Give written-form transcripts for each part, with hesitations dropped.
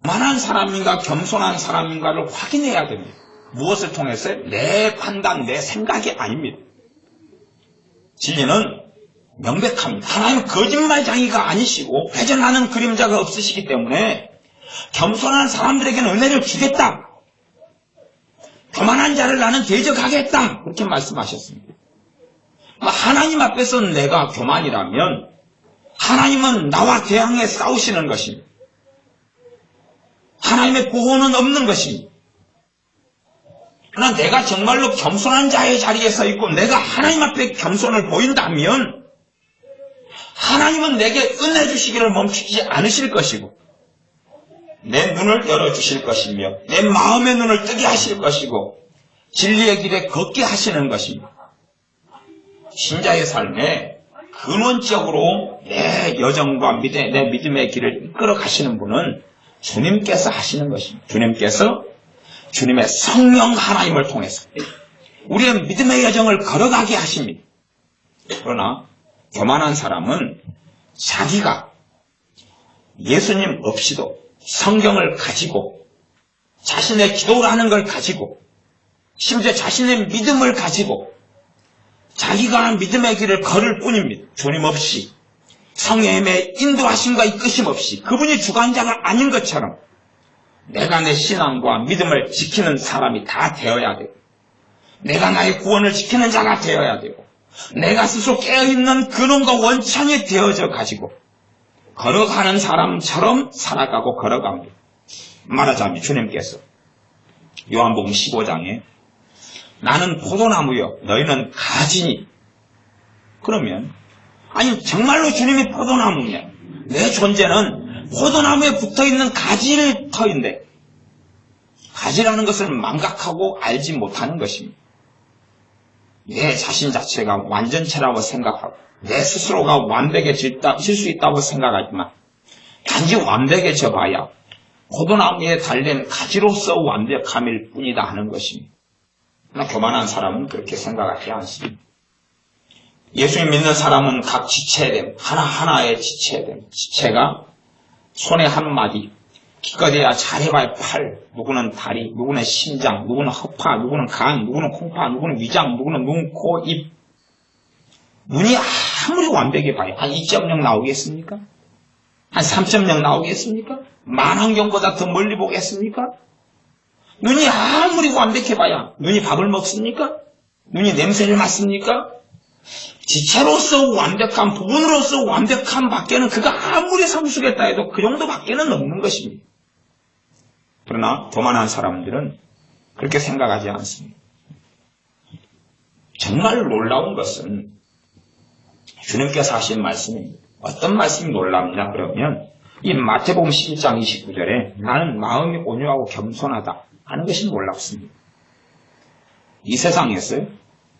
교만한 사람인가 겸손한 사람인가를 확인해야 됩니다. 무엇을 통해서요? 내 판단, 내 생각이 아닙니다. 진리는 명백합니다. 하나님은 거짓말장이가 아니시고 회전하는 그림자가 없으시기 때문에 겸손한 사람들에게는 은혜를 주겠다. 교만한 자를 나는 대적하겠다. 그렇게 말씀하셨습니다. 하나님 앞에서는 내가 교만이라면 하나님은 나와 대항해 싸우시는 것입니다. 하나님의 보호는 없는 것입니다. 그러나 내가 정말로 겸손한 자의 자리에 서 있고 내가 하나님 앞에 겸손을 보인다면 하나님은 내게 은혜 주시기를 멈추지 않으실 것이고 내 눈을 열어주실 것이며 내 마음의 눈을 뜨게 하실 것이고 진리의 길에 걷게 하시는 것입니다. 신자의 삶에 근원적으로 내 여정과 내 믿음의 길을 이끌어 가시는 분은 주님께서 하시는 것입니다. 주님께서 주님의 성령 하나님을 통해서 우리의 믿음의 여정을 걸어가게 하십니다. 그러나 교만한 사람은 자기가 예수님 없이도 성경을 가지고 자신의 기도라는 걸 가지고 심지어 자신의 믿음을 가지고 자기가 믿음의 길을 걸을 뿐입니다. 주님 없이 성령의 인도하심과 이끄심 없이 그분이 주관자가 아닌 것처럼 내가 내 신앙과 믿음을 지키는 사람이 다 되어야 되고 내가 나의 구원을 지키는 자가 되어야 되고 내가 스스로 깨어있는 근원과 원천이 되어져 가지고 걸어가는 사람처럼 살아가고 걸어갑니다. 말하자면 주님께서 요한복음 15장에 나는 포도나무요 너희는 가지니 그러면 아니 정말로 주님이 포도나무냐 내 존재는 포도나무에 붙어있는 가지를 터인데 가지라는 것을 망각하고 알지 못하는 것입니다. 내 자신 자체가 완전체라고 생각하고 내 스스로가 완벽해질 수 있다고 생각하지만 단지 완벽해져 봐야 포도나무에 달린 가지로서 완벽함일 뿐이다 하는 것입니다. 그러나 교만한 사람은 그렇게 생각하지 않습니다. 예수님 믿는 사람은 각 지체됨, 하나하나의 지체됨, 지체가 손에 한 마디, 기껏해야 잘해봐야 팔, 누구는 다리, 누구는 심장, 누구는 허파, 누구는 간, 누구는 콩파, 누구는 위장, 누구는 눈, 코, 입. 눈이 아무리 완벽해 봐요. 한 2.0 나오겠습니까? 한 3.0 나오겠습니까? 만환경보다 더 멀리 보겠습니까? 눈이 아무리 완벽해 봐야 눈이 밥을 먹습니까? 눈이 냄새를 맡습니까? 지체로서 완벽한 부분으로서 완벽한 밖에는 그가 아무리 성숙했다 해도 그 정도 밖에는 없는 것입니다. 그러나 교만한 사람들은 그렇게 생각하지 않습니다. 정말 놀라운 것은 주님께서 하신 말씀입니다. 어떤 말씀이 놀랍냐 그러면 이 마태복음 11장 29절에 나는 마음이 온유하고 겸손하다 하는 것이 놀랍습니다. 이 세상에서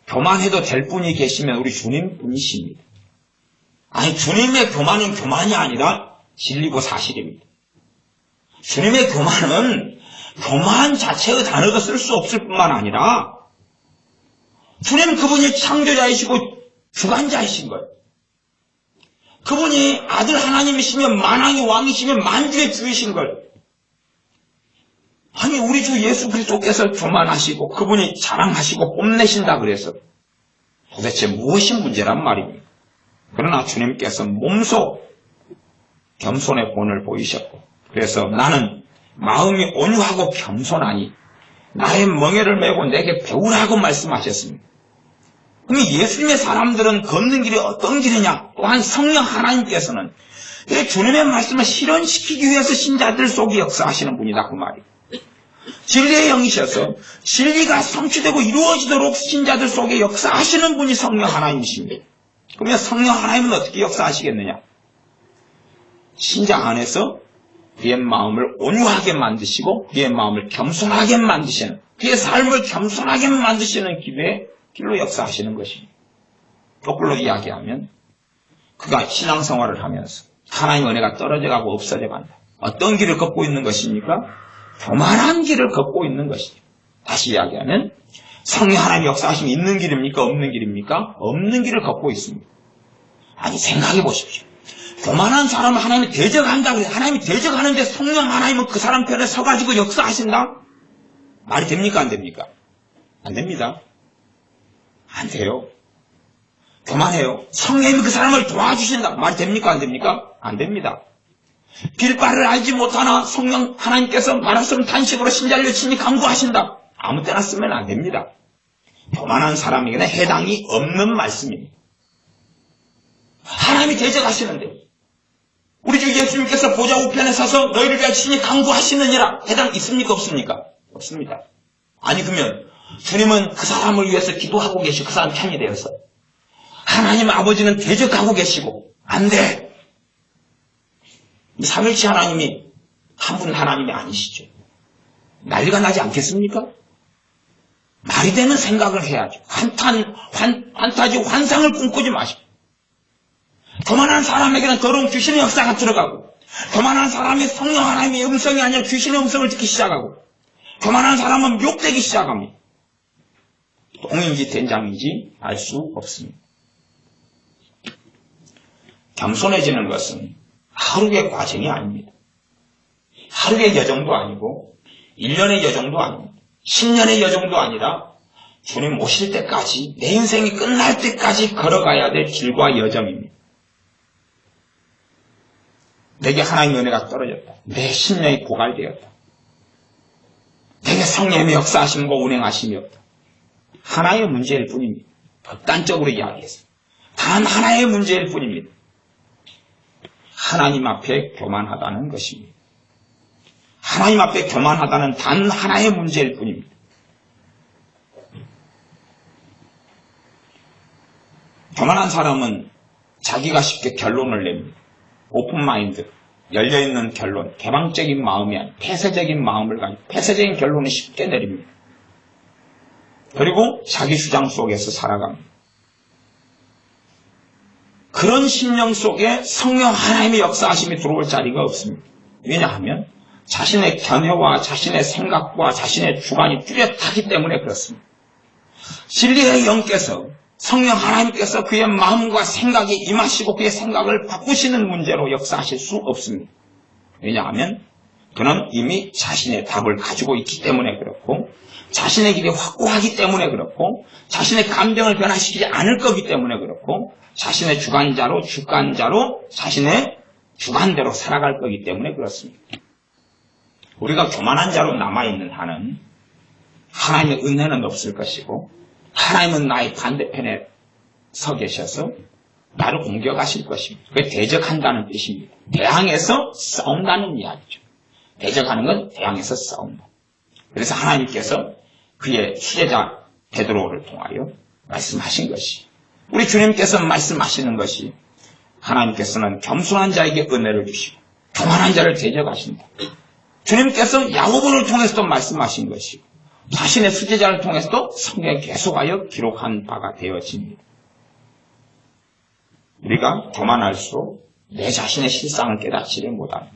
교만해도 될 분이 계시면 우리 주님뿐이십니다. 아니 주님의 교만은 교만이 아니라 진리고 사실입니다. 주님의 교만은 교만 자체의 단어도 쓸 수 없을 뿐만 아니라 주님 그분이 창조자이시고 주관자이신 거예요. 그분이 아들 하나님이시면 만왕의 왕이시면 만주의 주이신 거예요. 아니 우리 주 예수 그리스도께서 교만하시고 그분이 자랑하시고 뽐내신다 그래서 도대체 무엇이 문제란 말입니까? 그러나 주님께서 몸소 겸손의 본을 보이셨고 그래서 나는 마음이 온유하고 겸손하니 나의 멍에를 메고 내게 배우라고 말씀하셨습니다. 그럼 예수님의 사람들은 걷는 길이 어떤 길이냐? 또한 성령 하나님께서는 주님의 말씀을 실현시키기 위해서 신자들 속에 역사하시는 분이다 그 말이에요. 진리의 영이셔서 진리가 성취되고 이루어지도록 신자들 속에 역사하시는 분이 성령 하나님이십니다. 그러면 성령 하나님은 어떻게 역사하시겠느냐? 신자 안에서 그의 마음을 온유하게 만드시고 그의 마음을 겸손하게 만드시는 그의 삶을 겸손하게 만드시는 길로 역사하시는 것입니다. 거꾸로 이야기하면 그가 신앙생활을 하면서 하나님의 은혜가 떨어져가고 없어져 간다. 어떤 길을 걷고 있는 것입니까? 교만한 길을 걷고 있는 것이죠. 다시 이야기하면 성령 하나님의 역사하심이 있는 길입니까? 없는 길입니까? 없는 길을 걷고 있습니다. 아니 생각해 보십시오. 교만한 사람은 하나님이 대적한다 그래. 하나님이 대적하는데 성령 하나님은 그 사람 편에 서가지고 역사하신다? 말이 됩니까? 안 됩니까? 안 됩니다. 안 돼요. 교만해요. 성령님이 그 사람을 도와주신다. 말이 됩니까? 안 됩니까? 안 됩니다. 빌바를 알지 못하나 성령 하나님께서 말씀을 단식으로 신자를 친히 강구하신다. 아무 때나 쓰면 안 됩니다. 교만한 사람에게는 해당이 없는 말씀입니다. 하나님이 대적하시는데 우리 주 예수님께서 보좌 우편에 서서 너희를 위하여 친히 강구하시느니라. 해당 있습니까? 없습니까? 없습니다. 아니 그러면 주님은 그 사람을 위해서 기도하고 계시고 그 사람 편이 되어서 하나님 아버지는 대적하고 계시고 안 돼. 이 삼일체 하나님이 한 분 하나님이 아니시죠. 난리가 나지 않겠습니까? 말이 되는 생각을 해야죠. 환타지 환상을 꿈꾸지 마시고 교만한 사람에게는 더러운 귀신의 역사가 들어가고 교만한 사람이 성령 하나님의 음성이 아니라 귀신의 음성을 듣기 시작하고 교만한 사람은 욕되기 시작합니다. 똥인지 된장인지 알 수 없습니다. 겸손해지는 것은 하루의 과정이 아닙니다. 하루의 여정도 아니고 1년의 여정도 아닙니다. 10년의 여정도 아니라 주님 오실 때까지 내 인생이 끝날 때까지 걸어가야 될 길과 여정입니다. 내게 하나님의 은혜가 떨어졌다. 내 심령이 고갈되었다. 내게 성령의 역사하심과 운행하심이 없다. 하나의 문제일 뿐입니다. 극단적으로 이야기해서 단 하나의 문제일 뿐입니다. 하나님 앞에 교만하다는 것입니다. 하나님 앞에 교만하다는 단 하나의 문제일 뿐입니다. 교만한 사람은 자기가 쉽게 결론을 냅니다. 오픈마인드, 열려있는 결론, 개방적인 마음이 아니라 폐쇄적인 마음을 가지고 폐쇄적인 결론을 쉽게 내립니다. 그리고 자기 주장 속에서 살아갑니다. 그런 심령 속에 성령 하나님의 역사하심이 들어올 자리가 없습니다. 왜냐하면 자신의 견해와 자신의 생각과 자신의 주관이 뚜렷하기 때문에 그렇습니다. 진리의 영께서 성령 하나님께서 그의 마음과 생각이 임하시고 그의 생각을 바꾸시는 문제로 역사하실 수 없습니다. 왜냐하면 그는 이미 자신의 답을 가지고 있기 때문에 그렇고 자신의 길이 확고하기 때문에 그렇고 자신의 감정을 변화시키지 않을 거기 때문에 그렇고 자신의 주관자로 자신의 주관대로 살아갈 거기 때문에 그렇습니다. 우리가 교만한 자로 남아있는 한은 하나님의 은혜는 없을 것이고 하나님은 나의 반대편에 서 계셔서 나를 공격하실 것입니다. 그게 대적한다는 뜻입니다. 대항해서 싸운다는 이야기죠. 대적하는 건 대항해서 싸운다. 그래서 하나님께서 그의 수제자 베드로를 통하여 말씀하신 것이 우리 주님께서 말씀하시는 것이 하나님께서는 겸손한 자에게 은혜를 주시고 교만한 자를 대적하신다. 주님께서 야고보를 통해서도 말씀하신 것이고 자신의 수제자를 통해서도 성경에 계속하여 기록한 바가 되어집니다. 우리가 교만할수록 내 자신의 실상을 깨닫지를 못합니다.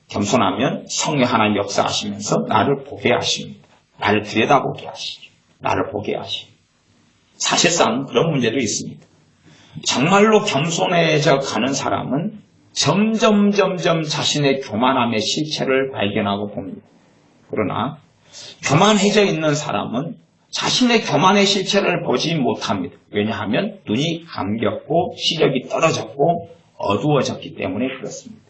겸손하면 성령 하나님 역사하시면서 나를 보게 하십니다. 나를 들여다보게 하시죠. 나를 보게 하시죠. 사실상 그런 문제도 있습니다. 정말로 겸손해져 가는 사람은 점점 자신의 교만함의 실체를 발견하고 봅니다. 그러나 교만해져 있는 사람은 자신의 교만의 실체를 보지 못합니다. 왜냐하면 눈이 감겼고 시력이 떨어졌고 어두워졌기 때문에 그렇습니다.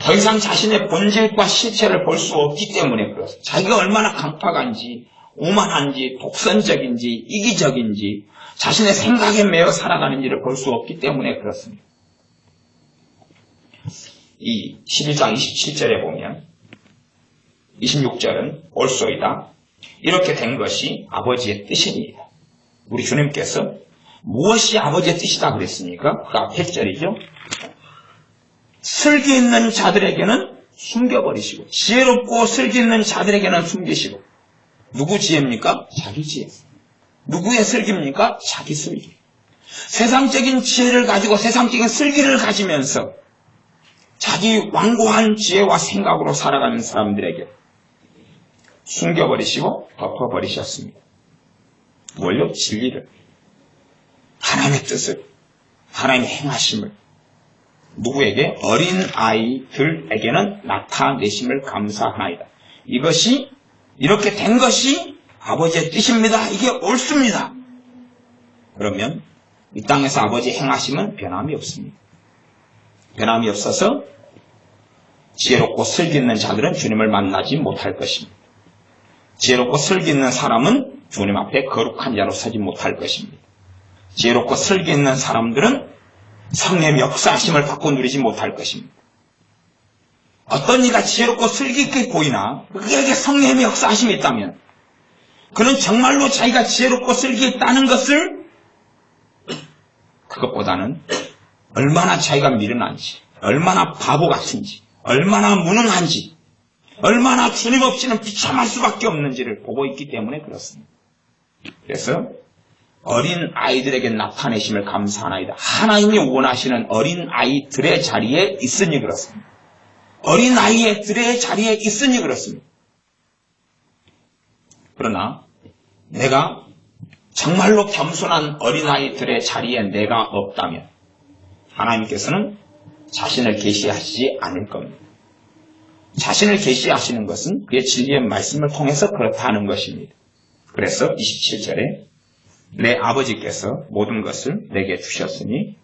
더 이상 자신의 본질과 실체를 볼 수 없기 때문에 그렇습니다. 자기가 얼마나 강팍한지 오만한지 독선적인지 이기적인지 자신의 생각에 매여 살아가는지를 볼 수 없기 때문에 그렇습니다. 이 11장 27절에 보면 26절은 올소이다. 이렇게 된 것이 아버지의 뜻이니이다. 우리 주님께서 무엇이 아버지의 뜻이다 그랬습니까? 그 앞에 절이죠. 슬기 있는 자들에게는 숨겨버리시고 지혜롭고 슬기 있는 자들에게는 숨기시고 누구 지혜입니까? 자기 지혜. 누구의 슬기입니까? 자기 슬기. 세상적인 지혜를 가지고 세상적인 슬기를 가지면서 자기 완고한 지혜와 생각으로 살아가는 사람들에게 숨겨버리시고 덮어버리셨습니다. 뭘요? 진리를, 하나님의 뜻을, 하나님의 행하심을 누구에게? 어린 아이들에게는 나타내심을 감사하나이다. 이것이 이렇게 된 것이 아버지의 뜻입니다. 이게 옳습니다. 그러면 이 땅에서 아버지 행하심은 변함이 없습니다. 변함이 없어서 지혜롭고 슬기 있는 자들은 주님을 만나지 못할 것입니다. 지혜롭고 슬기 있는 사람은 주님 앞에 거룩한 자로 서지 못할 것입니다. 지혜롭고 슬기 있는 사람들은 성령의 역사하심을 받고 누리지 못할 것입니다. 어떤 이가 지혜롭고 슬기 있게 보이나 그에게 성령의 역사하심이 있다면 그는 정말로 자기가 지혜롭고 슬기 있다는 것을 그것보다는 얼마나 자기가 미련한지, 얼마나 바보 같은지, 얼마나 무능한지, 얼마나 주님 없이는 비참할 수밖에 없는지를 보고 있기 때문에 그렇습니다. 그래서 어린 아이들에게 나타내심을 감사하나이다. 하나님이 원하시는 어린 아이들의 자리에 있으니 그렇습니다. 어린 아이들의 자리에 있으니 그렇습니다. 그러나 내가 정말로 겸손한 어린아이들의 자리에 내가 없다면 하나님께서는 자신을 계시하시지 않을 겁니다. 자신을 계시하시는 것은 그의 진리의 말씀을 통해서 그렇다는 것입니다. 그래서 27절에 내 아버지께서 모든 것을 내게 주셨으니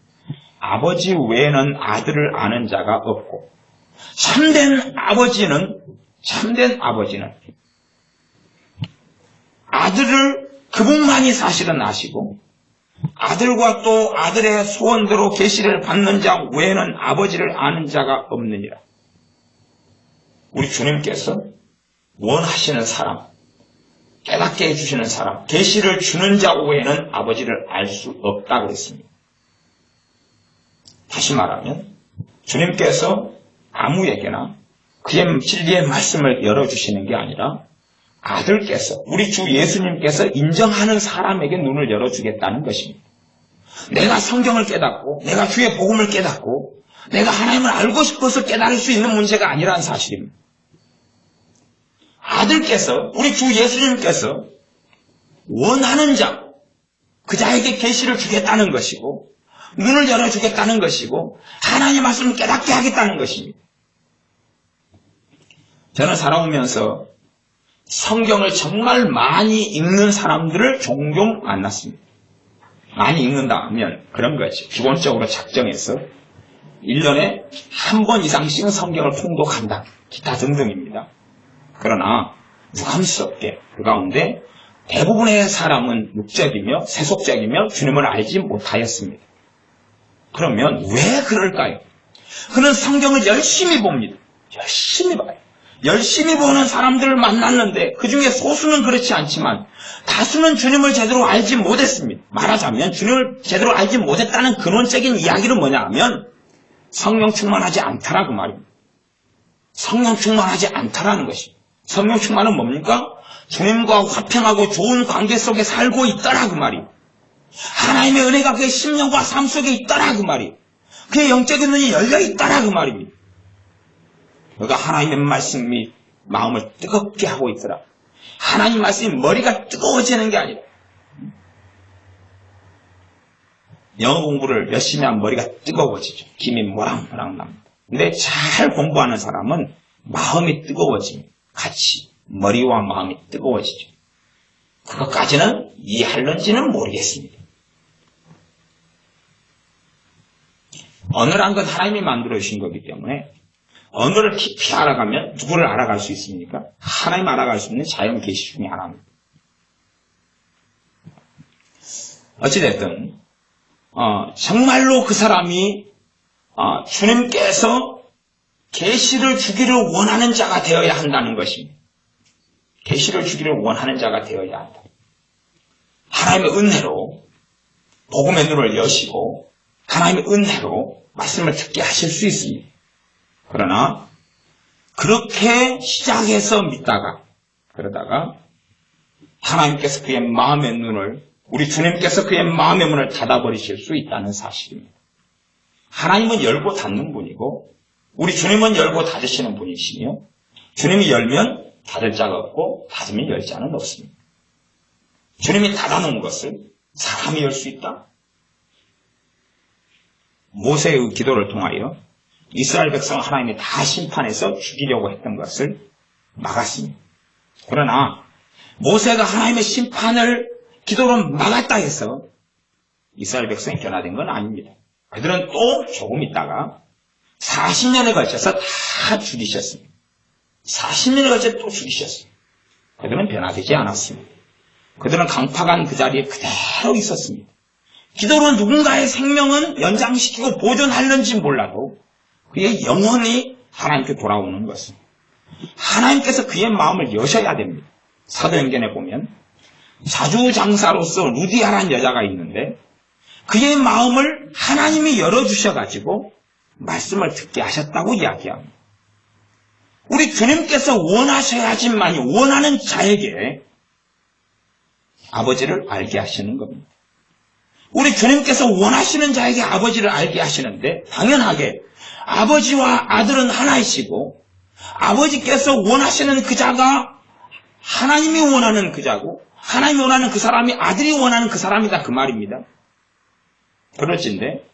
아버지 외에는 아들을 아는 자가 없고 참된 아버지는 아들을 그분만이 사실은 아시고 아들과 또 아들의 소원대로 계시를 받는 자 외에는 아버지를 아는 자가 없느니라. 우리 주님께서 원하시는 사람, 깨닫게 해주시는 사람, 계시를 주는 자 외에는 아버지를 알 수 없다고 했습니다. 다시 말하면 주님께서 아무에게나 그의 진리의 말씀을 열어주시는 게 아니라 아들께서, 우리 주 예수님께서 인정하는 사람에게 눈을 열어주겠다는 것입니다. 내가 성경을 깨닫고 내가 주의 복음을 깨닫고 내가 하나님을 알고 싶어서 깨달을 수 있는 문제가 아니라는 사실입니다. 아들께서, 우리 주 예수님께서 원하는 자, 그 자에게 계시를 주겠다는 것이고 눈을 열어주겠다는 것이고 하나님의 말씀을 깨닫게 하겠다는 것입니다. 저는 살아오면서 성경을 정말 많이 읽는 사람들을 종종 만났습니다. 많이 읽는다 하면 그런 거죠. 기본적으로 작정해서 1년에 한 번 이상씩은 성경을 통독한다. 기타 등등입니다. 그러나 유감스럽게 그 가운데 대부분의 사람은 육적이며 세속적이며 주님을 알지 못하였습니다. 그러면 왜 그럴까요? 그는 성경을 열심히 봅니다. 열심히 봐요. 열심히 보는 사람들을 만났는데 그 중에 소수는 그렇지 않지만 다수는 주님을 제대로 알지 못했습니다. 말하자면 주님을 제대로 알지 못했다는 근원적인 이야기는 뭐냐 하면 성령 충만하지 않다라 그 말입니다. 성령 충만하지 않다라는 것입니다. 성령 충만은 뭡니까? 주님과 화평하고 좋은 관계 속에 살고 있더라 그 말이에요. 하나님의 은혜가 그의 심령과 삶 속에 있더라 그 말이에요. 그의 영적인 눈이 열려 있더라 그 말입니다. 그가 하나님의 말씀이 마음을 뜨겁게 하고 있더라. 하나님 말씀이 머리가 뜨거워지는 게 아니라 영어 공부를 열심히 하면 머리가 뜨거워지죠. 김이 모락모락 납니다. 근데 잘 공부하는 사람은 마음이 뜨거워집니다. 같이 머리와 마음이 뜨거워지죠. 그것까지는 이해할런지는 모르겠습니다. 언어란 건 하나님이 만들어 주신 거기 때문에 언어를 깊이 알아가면 누구를 알아갈 수 있습니까? 하나님 알아갈 수 있는 자연 계시 중에 하나입니다. 어찌됐든 정말로 그 사람이 주님께서 계시를 주기를 원하는 자가 되어야 한다는 것입니다. 계시를 주기를 원하는 자가 되어야 한다. 하나님의 은혜로 복음의 눈을 여시고 하나님의 은혜로 말씀을 듣게 하실 수 있습니다. 그러나 그렇게 시작해서 믿다가 그러다가 하나님께서 그의 마음의 눈을, 우리 주님께서 그의 마음의 문을 닫아버리실 수 있다는 사실입니다. 하나님은 열고 닫는 분이고 우리 주님은 열고 닫으시는 분이시며 주님이 열면 닫을 자가 없고 닫으면 열 자는 없습니다. 주님이 닫아놓은 것을 사람이 열 수 있다? 모세의 기도를 통하여 이스라엘 백성 하나님이 다 심판해서 죽이려고 했던 것을 막았습니다. 그러나 모세가 하나님의 심판을 기도로 막았다 해서 이스라엘 백성이 변화된 건 아닙니다. 그들은 또 조금 있다가 40년에 걸쳐서 다 죽이셨습니다. 40년에 걸쳐 또 죽이셨습니다. 그들은 변화되지 않았습니다. 그들은 강팍한 그 자리에 그대로 있었습니다. 기도로 누군가의 생명은 연장시키고 보존하는지 몰라도 그의 영혼이 하나님께 돌아오는 것입니다. 하나님께서 그의 마음을 여셔야 됩니다. 사도행전에 보면 자주장사로서 루디아라는 여자가 있는데 그의 마음을 하나님이 열어주셔가지고 말씀을 듣게 하셨다고 이야기합니다. 우리 주님께서 원하셔야지만이 원하는 자에게 아버지를 알게 하시는 겁니다. 우리 주님께서 원하시는 자에게 아버지를 알게 하시는데 당연하게 아버지와 아들은 하나이시고 아버지께서 원하시는 그 자가 하나님이 원하는 그 자고 하나님이 원하는 그 사람이 아들이 원하는 그 사람이다 그 말입니다. 그럴진데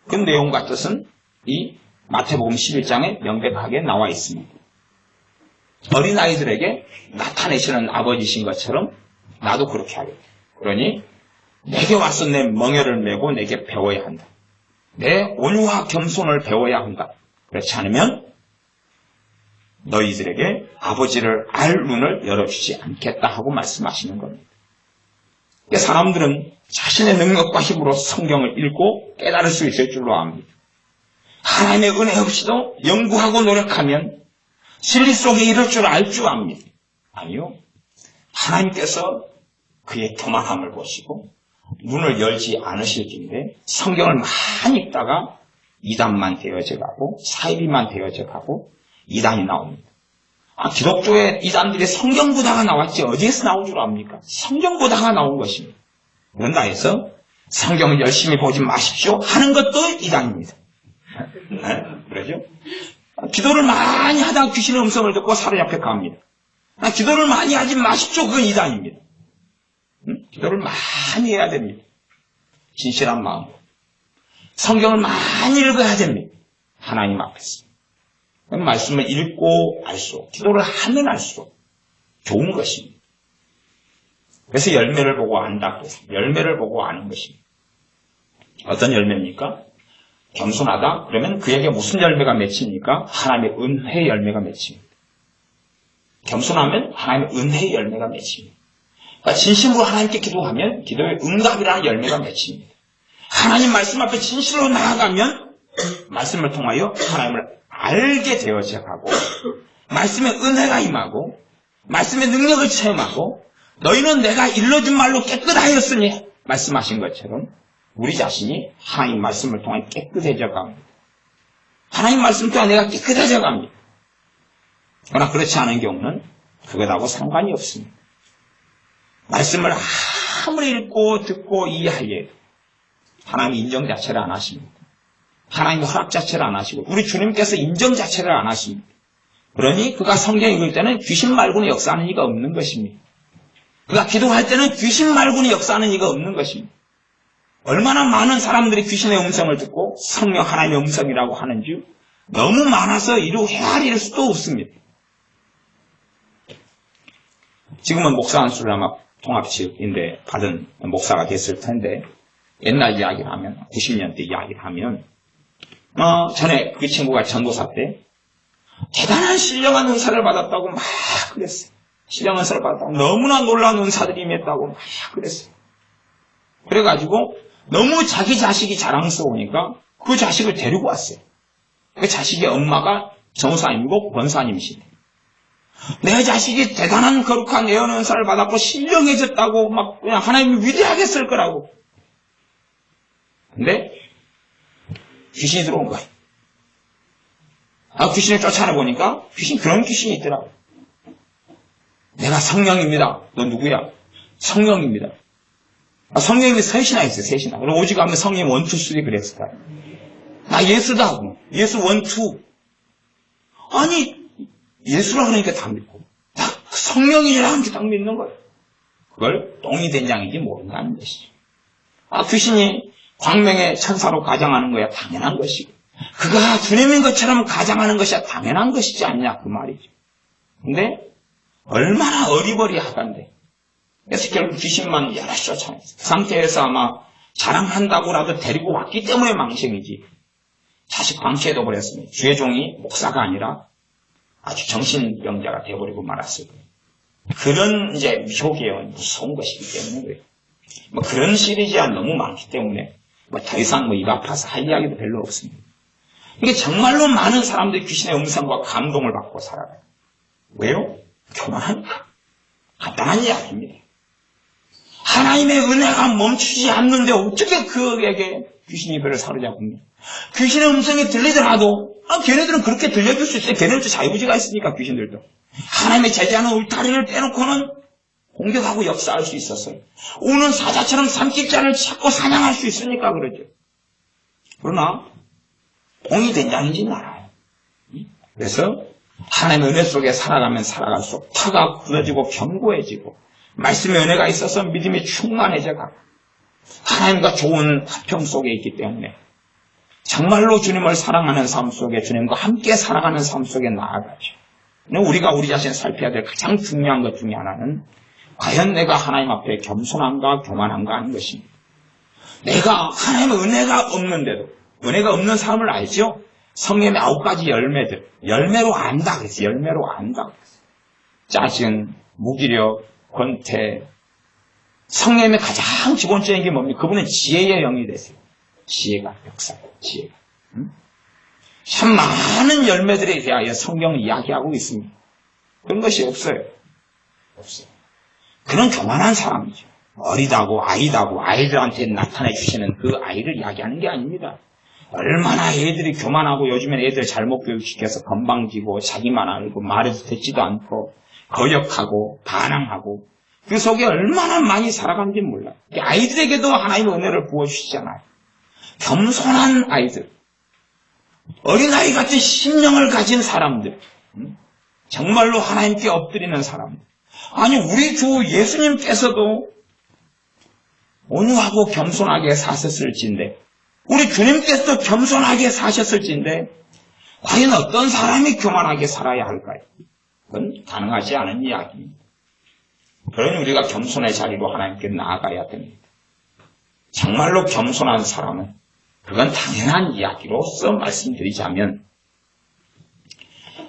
그 내용과 뜻은 이 마태복음 11장에 명백하게 나와 있습니다. 어린아이들에게 나타내시는 아버지신 것처럼 나도 그렇게 하겠다. 그러니 내게 와서 내 멍에를 메고 내게 배워야 한다. 내 온유와 겸손을 배워야 한다. 그렇지 않으면 너희들에게 아버지를 알 눈을 열어주지 않겠다 하고 말씀하시는 겁니다. 사람들은 자신의 능력과 힘으로 성경을 읽고 깨달을 수 있을 줄로 압니다. 하나님의 은혜 없이도 연구하고 노력하면 진리 속에 이를 줄 알 줄 압니다. 아니요. 하나님께서 그의 교만함을 보시고 눈을 열지 않으실 텐데 성경을 많이 읽다가 이단만 되어져 가고 사이비만 되어져 가고 이단이 나옵니다. 기독교의 이단들이 성경 보다가 나왔지 어디에서 나온 줄 압니까? 성경 보다가 나온 것입니다. 그런다 해서 성경을 열심히 보지 마십시오 하는 것도 이단입니다. 네? 그러죠? 기도를 많이 하다가 귀신의 음성을 듣고 사로잡혀 갑니다. 기도를 많이 하지 마십시오. 그건 이단입니다. 기도를 많이 해야 됩니다. 진실한 마음. 성경을 많이 읽어야 됩니다. 하나님 앞에서. 말씀을 읽고 알수록, 기도를 하면 알수록 좋은 것입니다. 그래서 열매를 보고 안다. 열매를 보고 아는 것입니다. 어떤 열매입니까? 겸손하다? 그러면 그에게 무슨 열매가 맺힙니까? 하나님의 은혜의 열매가 맺힙니다. 겸손하면 하나님의 은혜의 열매가 맺힙니다. 그러니까 진심으로 하나님께 기도하면 기도의 응답이라는 열매가 맺힙니다. 하나님 말씀 앞에 진실로 나아가면 말씀을 통하여 하나님을 알게 되어져 가고 말씀의 은혜가 임하고 말씀의 능력을 체험하고 너희는 내가 일러준 말로 깨끗하였으니 말씀하신 것처럼 우리 자신이 하나님 말씀을 통해 깨끗해져 갑니다. 하나님 말씀 통해 내가 깨끗해져 갑니다. 그러나 그렇지 않은 경우는 그것하고 상관이 없습니다. 말씀을 아무리 읽고 듣고 이해하여도 하나님 인정 자체를 안 하십니다. 하나님 허락 자체를 안 하시고 우리 주님께서 인정 자체를 안 하십니다. 그러니 그가 성경 읽을 때는 귀신 말고는 역사하는 이가 없는 것입니다. 그가 기도할 때는 귀신 말고는 역사하는 이가 없는 것입니다. 얼마나 많은 사람들이 귀신의 음성을 듣고 성령 하나님의 음성이라고 하는지 너무 많아서 이루 헤아릴 수도 없습니다. 지금은 목사 안수를 아마 통합직인데 받은 목사가 됐을 텐데 옛날 이야기를 하면 90년대 이야기를 하면 전에 그 친구가 전도사 때 대단한 신령한 은사를 받았다고 막 그랬어요. 신령한 은사를 받았다고 너무나 놀라운 은사들이 임했다고 막 그랬어요. 그래가지고 너무 자기 자식이 자랑스러우니까 그 자식을 데리고 왔어요. 그 자식의 엄마가 전사님이고 권사님이시네. 내 자식이 대단한 거룩한 예언 은사를 받았고 신령해졌다고 막 그냥 하나님이 위대하게 쓸 거라고. 근데 귀신이 들어온 거예요. 귀신을 쫓아내보니까 그런 귀신이 있더라고. 내가 성령입니다. 너 누구야? 성령입니다. 성령님이 셋이나 있어요. 셋이나. 그럼 오직 하면 성령 1, 2, 3 그랬을 거야. 나 예수다. 예수 1, 2. 아니 예수라 그러니까 다 믿고 나 성령이라 하니까 딱 믿는 거예요. 그걸 똥이 된장인지 모른다는 것이죠. 귀신이 광명의 천사로 가장하는 거야 당연한 것이고 그가 주님인 것처럼 가장하는 것이야 당연한 것이지 않냐 그 말이죠. 근데 얼마나 어리버리하던데. 그래서 결국 귀신만 여럿 쫓아냈어요. 그 상태에서 아마 자랑한다고라도 데리고 왔기 때문에 망신이지. 자식 방치해도 버렸으면 주의 종이 목사가 아니라 아주 정신병자가 되어버리고 말았을 거예요. 그런 이제 미혹이에요. 무서운 것이기 때문에 그래요. 뭐 그런 시리즈가 너무 많기 때문에 뭐 더 이상 뭐 입 아파서 할 이야기도 별로 없습니다. 이게 정말로 많은 사람들이 귀신의 음성과 감동을 받고 살아가요. 왜요? 교만하니까. 간단한 이야기입니다. 하나님의 은혜가 멈추지 않는데 어떻게 그에게 귀신이 배를 사로잡습니까? 귀신의 음성이 들리더라도 걔네들은 그렇게 들려줄 수 있어요. 걔네들도 자유의지가 있으니까 귀신들도. 하나님의 제자는 울타리를 빼놓고는 공격하고 역사할 수 있었어요. 우는 사자처럼 삼킬자를 찾고 사냥할 수 있으니까 그러죠. 그러나 공이 된다는지는 알아요. 그래서 하나님의 은혜 속에 살아가면 살아갈수록 터가 굳어지고 견고해지고 말씀의 은혜가 있어서 믿음이 충만해져가고 하나님과 좋은 화평 속에 있기 때문에 정말로 주님을 사랑하는 삶 속에 주님과 함께 살아가는 삶 속에 나아가죠. 우리가 우리 자신을 살펴야 될 가장 중요한 것 중에 하나는 과연 내가 하나님 앞에 겸손한가 교만한가 하는 것입니다. 내가 하나님의 은혜가 없는데도 은혜가 없는 사람을 알죠? 성령의 9가지 열매들 열매로 안다 그랬어요. 열매로 안다 그랬어요. 짜증, 무기력, 권태 성령의 가장 기본적인 게 뭡니까? 그분은 지혜의 영이 되세요. 지혜가 역사고 지혜가 참 많은 열매들에 대하여 성경을 이야기하고 있습니다. 그런 것이 없어요. 없어요. 그런 교만한 사람이죠. 어리다고 아이다고 아이들한테 나타내 주시는 그 아이를 이야기하는 게 아닙니다. 얼마나 애들이 교만하고 요즘엔 애들 잘못 교육시켜서 건방지고 자기만 알고 말해도 듣지도 않고 거역하고 반항하고 그 속에 얼마나 많이 살아간지 몰라요. 아이들에게도 하나님의 은혜를 부어주시잖아요. 겸손한 아이들, 어린아이 같은 심령을 가진 사람들, 정말로 하나님께 엎드리는 사람들. 아니 우리 주 예수님께서도 온유하고 겸손하게 사셨을진데 우리 주님께서도 겸손하게 사셨을진데 과연 어떤 사람이 교만하게 살아야 할까요? 그건 가능하지 않은 이야기입니다. 그러니 우리가 겸손의 자리로 하나님께 나아가야 됩니다. 정말로 겸손한 사람은 그건 당연한 이야기로서 말씀드리자면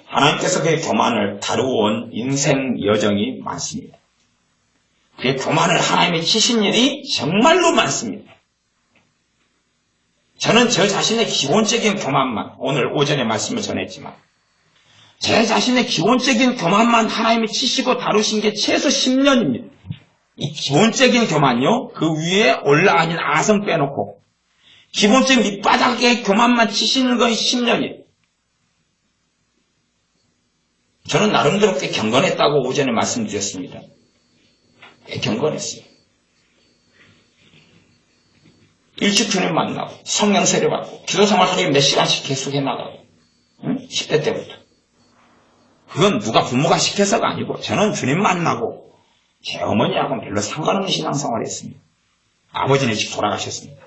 하나님께서 그의 교만을 다루어온 인생 여정이 많습니다. 그의 교만을 하나님이 치신 일이 정말로 많습니다. 저는 저 자신의 기본적인 교만만 오늘 오전에 말씀을 전했지만 제 자신의 기본적인 교만만 하나님이 치시고 다루신 게 최소 10년입니다. 이 기본적인 교만요. 그 위에 올라앉은 아성 빼놓고 기본적인 밑바닥의 교만만 치시는 건 10년이에요. 저는 나름대로 꽤 경건했다고 오전에 말씀드렸습니다. 꽤 경건했어요. 일찍 주님 만나고 성령 세례받고 기도생활 하루에 몇 시간씩 계속해 나가고 10대 때부터. 그건 누가 부모가 시켜서가 아니고 저는 주님 만나고 제 어머니하고는 별로 상관없는 신앙생활을 했습니다. 아버지는 일찍 돌아가셨습니다.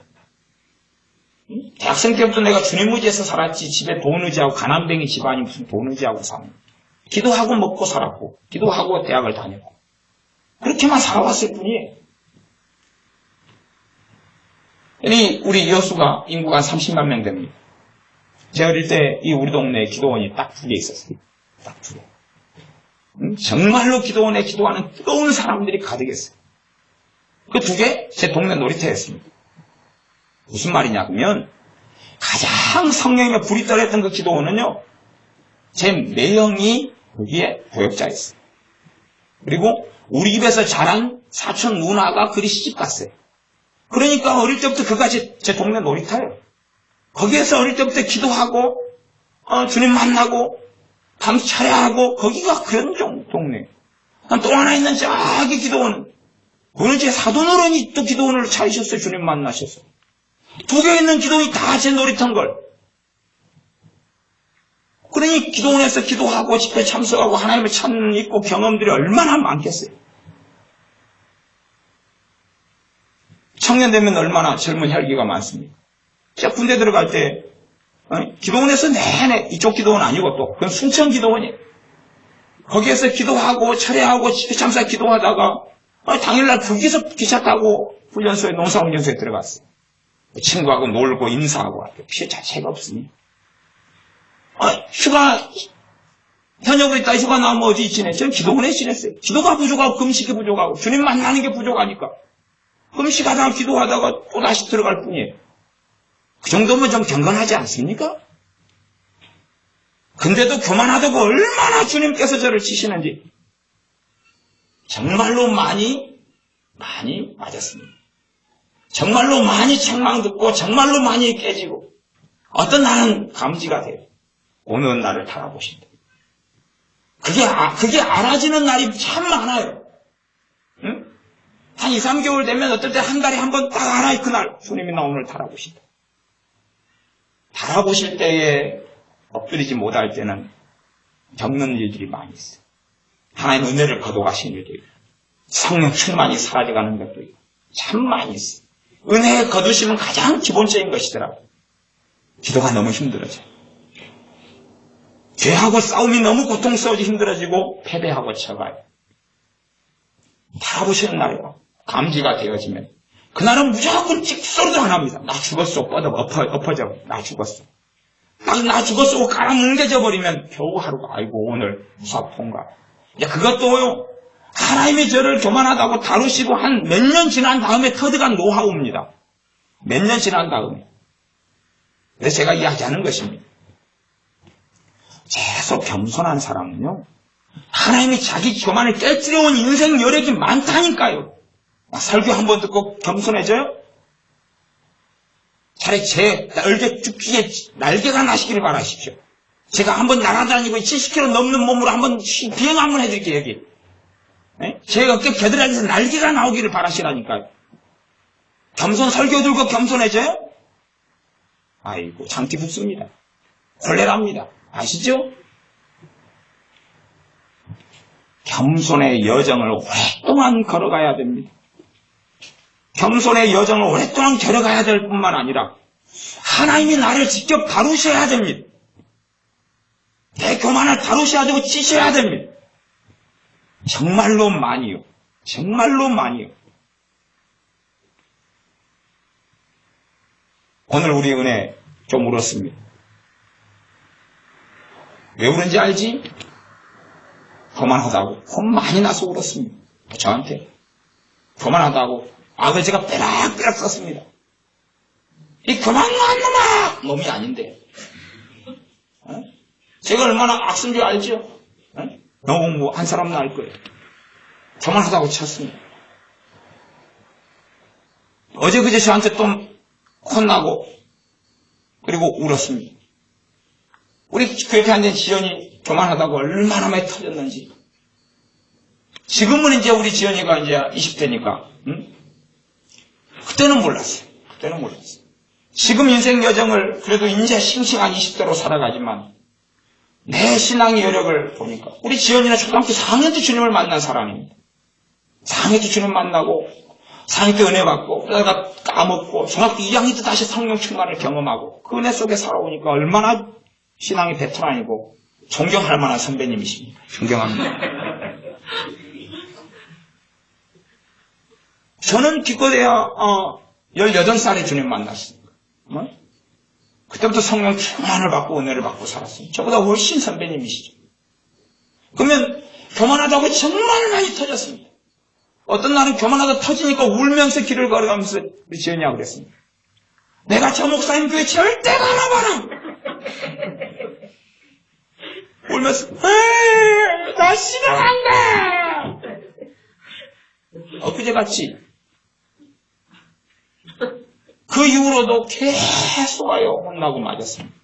대학생 때부터 내가 주님 의지해서 살았지 집에 돈 의지하고 가난뱅이 집안이 무슨 돈 의지하고 사는 기도하고 먹고 살았고 기도하고 대학을 다녔고 그렇게만 살아왔을 뿐이에요. 우리 여수가 인구가 30만 명 됩니다. 제가 어릴 때 이 우리 동네에 기도원이 딱 2개 있었어요. 딱 2개. 정말로 기도원에 기도하는 뜨거운 사람들이 가득했어요. 그 2개 제 동네 놀이터였습니다. 무슨 말이냐면 가장 성령의 불이 떨어졌던 그 기도원은요. 제 매형이 거기에 교역자였어요. 그리고 우리 집에서 자란 사촌 누나가 그리 시집갔어요. 그러니까 어릴 때부터 그가 제 동네 놀이터예요. 거기에서 어릴 때부터 기도하고 주님 만나고 밤 차례하고 거기가 그런 동네. 또 하나 있는 저기 기도원. 그는 제 사돈어른이 또 기도원을 차리셨어요. 주님 만나셨어요. 2개 있는 기도원이 다 제 놀이터인걸. 그러니 기도원에서 기도하고 집회 참석하고 하나님을 찾는 있고 경험들이 얼마나 많겠어요. 청년 되면 얼마나 젊은 혈기가 많습니까? 제가 군대 들어갈 때 기도원에서 내내, 이쪽 기도원 아니고 또 그건 순천 기도원이에요. 거기에서 기도하고 철회하고 참사 기도하다가 당일날 거기서 기차 타고 훈련소에 농사훈련소에 들어갔어요. 친구하고 놀고 인사하고 피해 자체가 없으니 휴가 현역으로 있다 휴가 나오면 어디 지내? 저는 기도원에 지냈어요. 기도가 부족하고 금식이 부족하고 주님 만나는 게 부족하니까 금식하다가 기도하다가 또다시 들어갈 뿐이에요. 그 정도면 좀 경건하지 않습니까? 근데도 교만하다고 얼마나 주님께서 저를 치시는지 정말로 많이 맞았습니다. 정말로 많이 책망 듣고 정말로 많이 깨지고 어떤 날은 감지가 돼요. 오늘 나를 달아보신다. 그게 알아지는 날이 참 많아요. 응? 한 2, 3개월 되면 어떨 때 한 달에 한 번 딱 알아요. 그날 주님이 나 오늘 달아보신다. 달아보실 때에 엎드리지 못할 때는 겪는 일들이 많이 있어요. 하나님 은혜를 거둬가신 일도 있고 성령 충만이 사라져가는 것도 있고 참 많이 있어요. 은혜에 거두심은 가장 기본적인 것이더라고요. 기도가 너무 힘들어져요. 죄하고 싸움이 너무 고통스러워지고 힘들어지고 패배하고 쳐가요. 달아보시는 날이에요. 감지가 되어지면 그날은 무조건 찍소리도 안 합니다. 나 죽었어. 엎어져. 나 죽었어. 나 죽었어. 깔아뭉개져 버리면 겨우 하루가 아이고 오늘 무사폰가. 그것도요. 하나님이 저를 교만하다고 다루시고 한 몇 년 지난 다음에 터득한 노하우입니다. 몇 년 지난 다음에. 그래서 제가 이야기하는 것입니다. 계속 겸손한 사람은요. 하나님이 자기 교만을 깨뜨려온 인생 여력이 많다니까요. 설교 한번 듣고 겸손해져요? 차라리 제 죽기에 날개가 나시기를 바라십시오. 제가 한번 날아다니고 70km 넘는 몸으로 한번 비행 한번 해드릴게요, 여기. 제 어깨 겨드랑이에서 날개가 나오기를 바라시라니까요. 겸손 설교 들고 겸손해져요? 아이고, 장티 붙습니다. 콜레라입니다. 아시죠? 겸손의 여정을 오랫동안 걸어가야 됩니다. 겸손의 여정을 오랫동안 걸어가야 될 뿐만 아니라 하나님이 나를 직접 다루셔야 됩니다. 내 교만을 다루셔야 되고 찌셔야 됩니다. 정말로 많이요. 정말로 많이요. 오늘 우리 은혜 좀 울었습니다. 왜 울은지 알지? 교만하다고 혼 많이 나서 울었습니다. 저한테 교만하다고 아버지가 빼락빼락 썼습니다. 이 교만한 놈아! 놈이 아닌데 제가 얼마나 악순 줄 알죠? 너무 한 사람은 알 거예요. 교만하다고 쳤습니다. 어제 그제 저한테 또 혼나고 그리고 울었습니다. 우리 교회 다니는 지연이 교만하다고 얼마나 많이 터졌는지. 지금은 이제 우리 지연이가 이제 20대니까 그때는 몰랐어요. 그때는 몰랐어요. 지금 인생 여정을 그래도 이제 싱싱한 20대로 살아가지만 내 신앙의 여력을 보니까 우리 지연이는 초등학교 4학년 때 주님을 만난 사람입니다. 4학년 때 주님 만나고 4학년 때 은혜 받고 그러다가 까먹고 중학교 2학년 때 다시 성령 충만을 경험하고 그 은혜 속에 살아오니까 얼마나 신앙의 베테랑이고 존경할 만한 선배님이십니다. 존경합니다. 저는 기껏해야 18살에 주님 만났습니다. 그때부터 성령 충만을 받고 은혜를 받고 살았습니다. 저보다 훨씬 선배님이시죠. 그러면 교만하다고 정말 많이 터졌습니다. 어떤 날은 교만하다 터지니까 울면서 길을 걸어가면서 우리 지연이하고 그랬습니다. 내가 저 목사님 교회 절대 가나봐라. 울면서 나 싫어한다. 엊그제같이 그 이후로도 계속 와요. 혼나고 맞았습니다.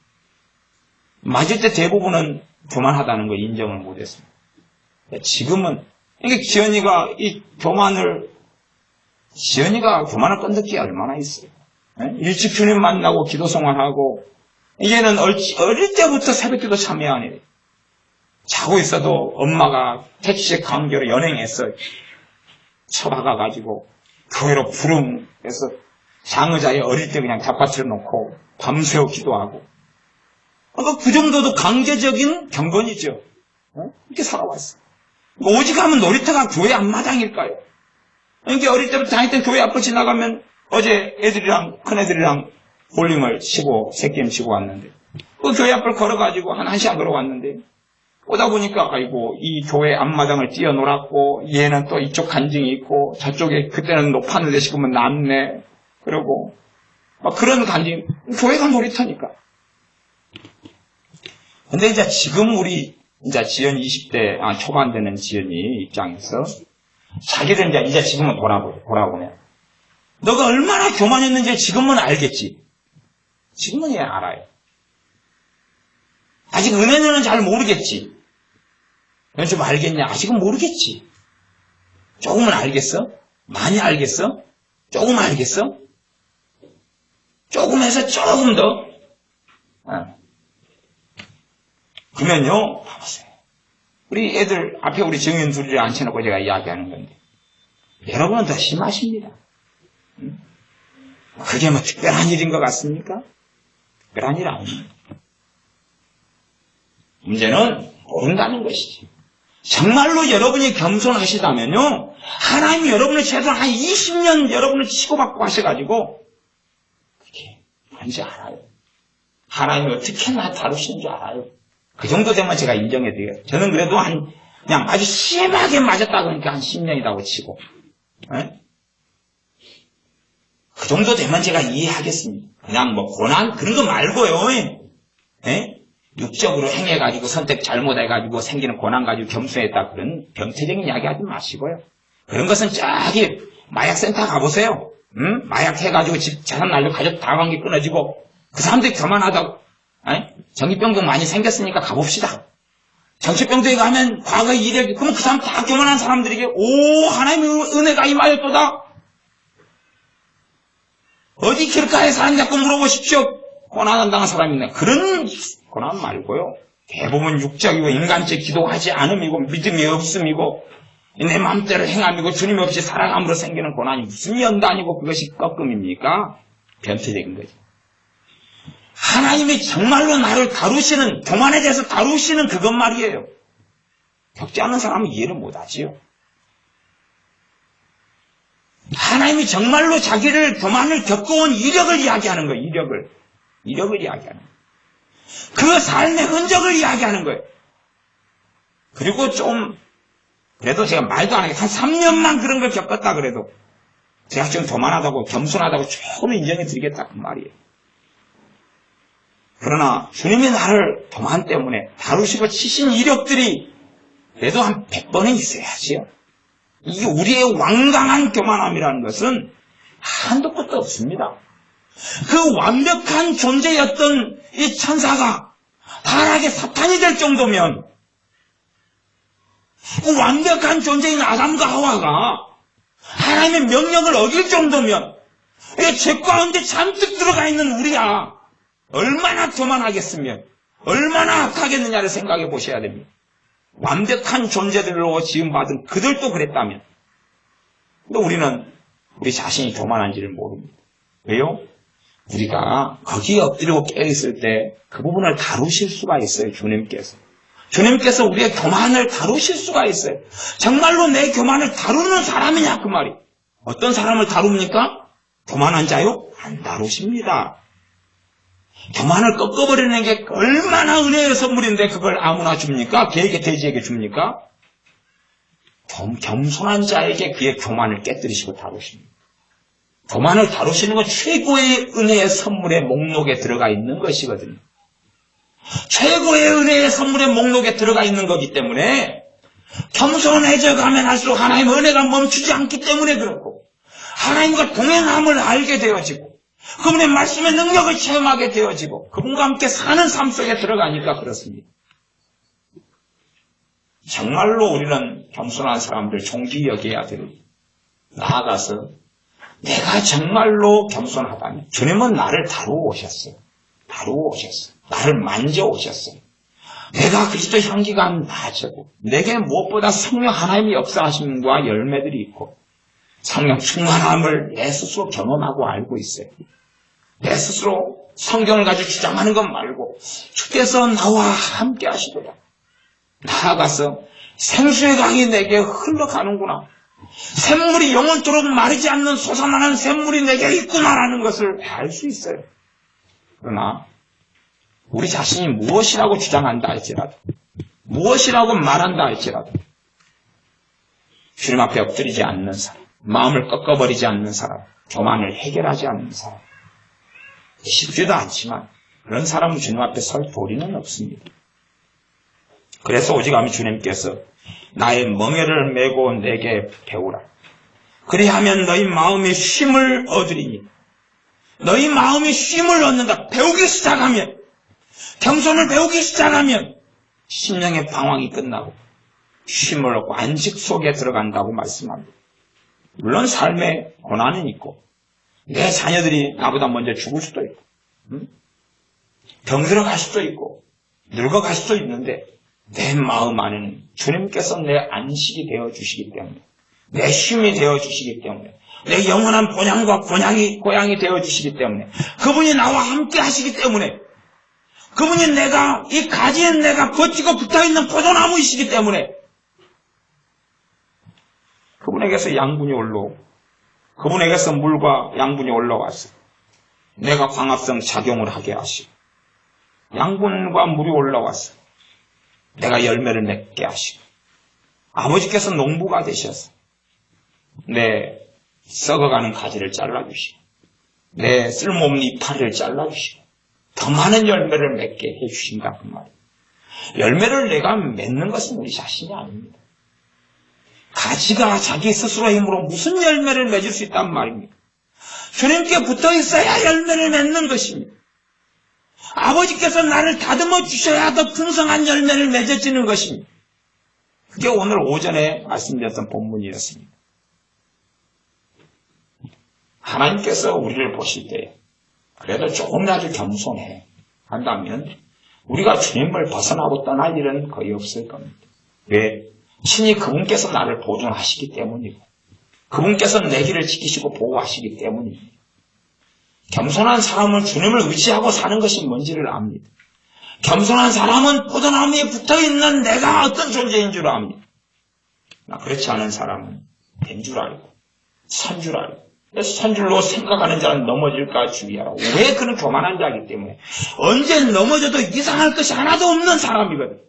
맞을 때 대부분은 교만하다는 걸 인정을 못했습니다. 지금은 이게 지연이가 교만을 끈덕기가 얼마나 있어요. 일찍 주님 만나고 기도 생활하고 이제는 어릴 때부터 새벽기도 참여하네. 자고 있어도 엄마가 택시에 강제로 연행해서 쳐박아가지고 교회로 부름해서 장의자에 어릴 때 그냥 잡아쳐 놓고 밤새워 기도하고. 그 정도도 강제적인 경건이죠. 이렇게 살아왔어. 오직 하면 놀이터가 교회 앞마당일까요? 이게 어릴 때부터 다닐 때 교회 앞을 지나가면 어제 애들이랑 큰애들이랑 볼링을 치고 새게임 치고 왔는데 그 교회 앞을 걸어가지고 한 1시간 걸어왔는데 오다 보니까 아이고 이 교회 앞마당을 뛰어놀았고 얘는 또 이쪽 간증이 있고 저쪽에 그때는 높았는데 지금은 낮네 그러고 막 그런 간증. 교회가 놀이터니까. 근데 이제 지금 우리 이제 지연 20대 초반 되는 지연이 입장에서 자기들 이제 지금은 돌아보면 너가 얼마나 교만했는지 지금은 알겠지. 지금은 얘 알아요. 아직 은혜는 잘 모르겠지. 넌 좀 알겠냐? 아직은 모르겠지. 조금은 알겠어? 많이 알겠어? 조금 알겠어? 조금 해서 조금 더. 그러면요, 봐보세요. 우리 애들 앞에 우리 증인 둘이를 앉혀놓고 제가 이야기하는 건데 여러분은 더 심하십니다. 그게 뭐 특별한 일인 것 같습니까? 특별한 일 아닙니다. 문제는 모른다는 것이지. 정말로 여러분이 겸손하시다면요, 하나님이 여러분을 최소한 한 20년 여러분을 치고받고 하셔가지고 그게 뭔지 알아요. 하나님이 어떻게 나 다루시는 줄 알아요. 그 정도 되면 제가 인정해드려요. 저는 그래도 그냥 아주 심하게 맞았다 그러니까 한 10년이라고 치고. 에? 그 정도 되면 제가 이해하겠습니다. 그냥 뭐 고난 그런 거 말고요. 에? 육적으로 행해가지고 선택 잘못해가지고 생기는 고난 가지고 겸손했다 그런 병태적인 이야기 하지 마시고요. 그런 것은 저기 마약센터 가보세요. 응? 마약 해가지고 집 재산 날려 가족 다 관계 끊어지고 그 사람들이 교만하다고. 정신병도 많이 생겼으니까 가봅시다. 정신병도에 가면 과거 일에 그러면 그 사람 다 교만한 사람들에게 오 하나님의 은혜가 임하였도다. 어디 길가에 사느냐고 물어보십시오. 고난 당한 사람이 있네. 그런 고난 말고요. 대부분 육적이고 인간적 기도하지 않음이고 믿음이 없음이고 내 마음대로 행함이고 주님 없이 살아감으로 생기는 고난이 무슨 연단이고 그것이 꺾음입니까? 변태적인 거죠. 하나님이 정말로 나를 다루시는, 교만에 대해서 다루시는 그것 말이에요. 겪지 않은 사람은 이해를 못하지요. 하나님이 정말로 자기를 교만을 겪어온 이력을 이야기하는 거예요. 이력을 이야기하는 거예요. 그 삶의 흔적을 이야기하는 거예요. 그리고 좀 그래도 제가 말도 안 하게 한 3년만 그런 걸 겪었다 그래도 제가 좀 교만하다고 겸손하다고 조금 인정해 드리겠다 그 말이에요. 그러나 주님이 나를 교만 때문에 다루시고 치신 이력들이 그래도 한 100번은 있어야지요. 이게 우리의 완강한 교만함이라는 것은 한도 끝도 없습니다. 그 완벽한 존재였던 이 천사가 타락의 사탄이 될 정도면 그 완벽한 존재인 아담과 하와가 하나님의 명령을 어길 정도면 죄 가운데 잔뜩 들어가 있는 우리야 얼마나 교만하겠으면 얼마나 악하겠느냐를 생각해 보셔야 됩니다. 완벽한 존재들로 지음받은 그들도 그랬다면 근데 우리는 우리 자신이 교만한지를 모릅니다. 왜요? 우리가 거기에 엎드리고 깨어있을 때 그 부분을 다루실 수가 있어요. 주님께서 우리의 교만을 다루실 수가 있어요. 정말로 내 교만을 다루는 사람이냐 그 말이. 어떤 사람을 다룹니까? 교만한 자요? 안 다루십니다. 교만을 꺾어버리는 게 얼마나 은혜의 선물인데 그걸 아무나 줍니까? 개에게 돼지에게 줍니까? 겸손한 자에게 그의 교만을 깨뜨리시고 다루십니다. 교만을 다루시는 건 최고의 은혜의 선물의 목록에 들어가 있는 것이거든요. 최고의 은혜의 선물의 목록에 들어가 있는 거기 때문에 겸손해져 가면 할수록 하나님의 은혜가 멈추지 않기 때문에 그렇고 하나님과 동행함을 알게 되어지고 그분의 말씀의 능력을 체험하게 되어지고 그분과 함께 사는 삶 속에 들어가니까 그렇습니다. 정말로 우리는 겸손한 사람들 존귀 여겨야 됩니다. 나아가서 내가 정말로 겸손하다면 주님은 나를 다루어 오셨어요. 나를 만져 오셨어요. 내가 그리스도 향기가 나아지고 내게 무엇보다 성령 하나님의 역사하심과 열매들이 있고 성령 충만함을 내 스스로 경험하고 알고 있어요. 내 스스로 성경을 가지고 주장하는 것 말고 주께서 나와 함께 하시도다. 나아가서 생수의 강이 내게 흘러가는구나. 샘물이 영원토록 마르지 않는 솟아나는 샘물이 내게 있구나라는 것을 알 수 있어요. 그러나 우리 자신이 무엇이라고 주장한다 할지라도, 무엇이라고 말한다 할지라도 주님 앞에 엎드리지 않는 사람, 마음을 꺾어버리지 않는 사람, 교만을 해결하지 않는 사람, 쉽지도 않지만 그런 사람은 주님 앞에 설 도리는 없습니다. 그래서 오직하면 주님께서 나의 멍에를 메고 내게 배우라. 그리하면 너희 마음이 쉼을 얻으리니. 너희 마음이 쉼을 얻는다. 배우기 시작하면, 겸손을 배우기 시작하면 심령의 방황이 끝나고 쉼을 얻고 안식 속에 들어간다고 말씀합니다. 물론 삶에 고난은 있고 내 자녀들이 나보다 먼저 죽을 수도 있고 병들어갈 수도 있고 늙어갈 수도 있는데 내 마음 안에는 주님께서 내 안식이 되어주시기 때문에, 내 쉼이 되어주시기 때문에, 내 영원한 본향과 고향이 되어주시기 때문에, 그분이 나와 함께 하시기 때문에, 그분이 이 가지에 내가 버티고 붙어있는 포도나무이시기 때문에 그분에게서 양분이 올라오고 그분에게서 물과 양분이 올라와서 내가 광합성 작용을 하게 하시고 양분과 물이 올라와서 내가 열매를 맺게 하시고 아버지께서 농부가 되셔서 내 썩어가는 가지를 잘라주시고 내 쓸모없는 이파리를 잘라주시고 더 많은 열매를 맺게 해주신다 그 말이에요. 열매를 내가 맺는 것은 우리 자신이 아닙니다. 가지가 자기 스스로의 힘으로 무슨 열매를 맺을 수 있단 말입니까? 주님께 붙어 있어야 열매를 맺는 것입니다. 아버지께서 나를 다듬어 주셔야 더 풍성한 열매를 맺어지는 것입니다. 그게 오늘 오전에 말씀드렸던 본문이었습니다. 하나님께서 우리를 보실 때 그래도 조금이라도 겸손해 한다면 우리가 주님을 벗어나고 떠날 일은 거의 없을 겁니다. 왜? 친히 그분께서 나를 보존하시기 때문이고 그분께서 내 길을 지키시고 보호하시기 때문입니다. 겸손한 사람은 주님을 의지하고 사는 것이 뭔지를 압니다. 겸손한 사람은 포도나무에 붙어있는 내가 어떤 존재인 줄 압니다. 그렇지 않은 사람은 된 줄 알고 산 줄 알고 산줄로 생각하는 자는 넘어질까 주의하라. 왜 그런 교만한 자이기 때문에 언제 넘어져도 이상할 것이 하나도 없는 사람이거든.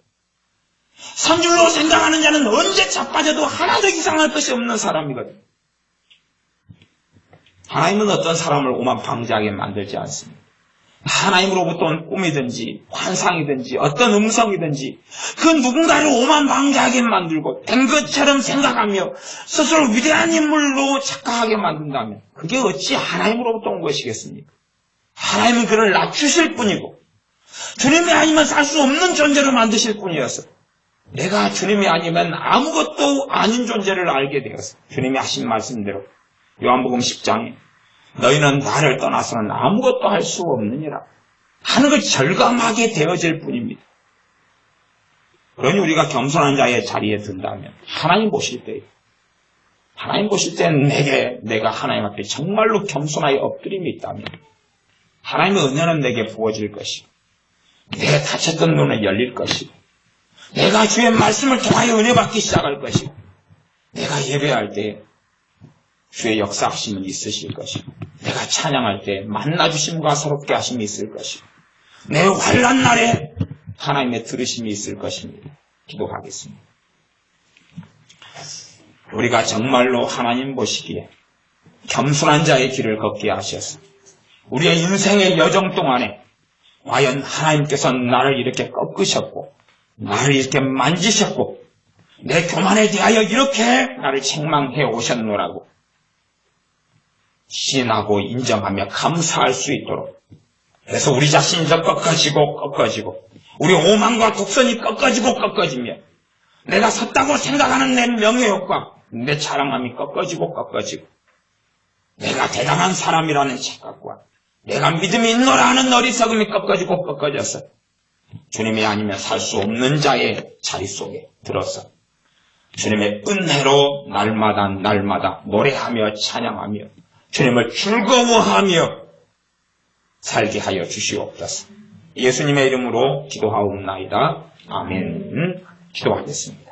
산줄로 생각하는 자는 언제 자빠져도 하나도 이상할 것이 없는 사람이거든. 하나님은 어떤 사람을 오만방자하게 만들지 않습니다. 하나님으로부터 온 꿈이든지 환상이든지 어떤 음성이든지 그 누군가를 오만방자하게 만들고 된 것처럼 생각하며 스스로 위대한 인물로 착각하게 만든다면 그게 어찌 하나님으로부터 온 것이겠습니까? 하나님은 그를 낮추실 뿐이고 주님이 아니면 살 수 없는 존재로 만드실 뿐이어서 내가 주님이 아니면 아무것도 아닌 존재를 알게 되어서 주님이 하신 말씀대로 요한복음 10장에 너희는 나를 떠나서는 아무것도 할 수 없느니라 하는 걸 절감하게 되어질 뿐입니다. 그러니 우리가 겸손한 자의 자리에 든다면 하나님 보실 때 내가 하나님 앞에 정말로 겸손하여 엎드림이 있다면 하나님의 은혜는 내게 부어질 것이고 내 닫혔던 눈은 열릴 것이고 내가 주의 말씀을 통하여 은혜 받기 시작할 것이고 내가 예배할 때 주의 역사하심은 있으실 것이고 내가 찬양할 때 만나주심과 새롭게 하심이 있을 것이고 내 환난 날에 하나님의 들으심이 있을 것입니다. 기도하겠습니다. 우리가 정말로 하나님 보시기에 겸손한 자의 길을 걷게 하셔서 우리의 인생의 여정 동안에 과연 하나님께서 나를 이렇게 꺾으셨고 나를 이렇게 만지셨고 내 교만에 대하여 이렇게 나를 책망해 오셨노라고 시인하고 인정하며 감사할 수 있도록 그래서 우리 자신도 꺾어지고 우리 오만과 독선이 꺾어지며 내가 섰다고 생각하는 내 명예욕과 내 자랑함이 꺾어지고 내가 대단한 사람이라는 착각과 내가 믿음이 있노라 하는 어리석음이 꺾어져서 주님이 아니면 살 수 없는 자의 자리 속에 들어서 주님의 은혜로 날마다 노래하며 찬양하며 주님을 즐거워하며 살게 하여 주시옵소서. 예수님의 이름으로 기도하옵나이다. 아멘. 기도하겠습니다.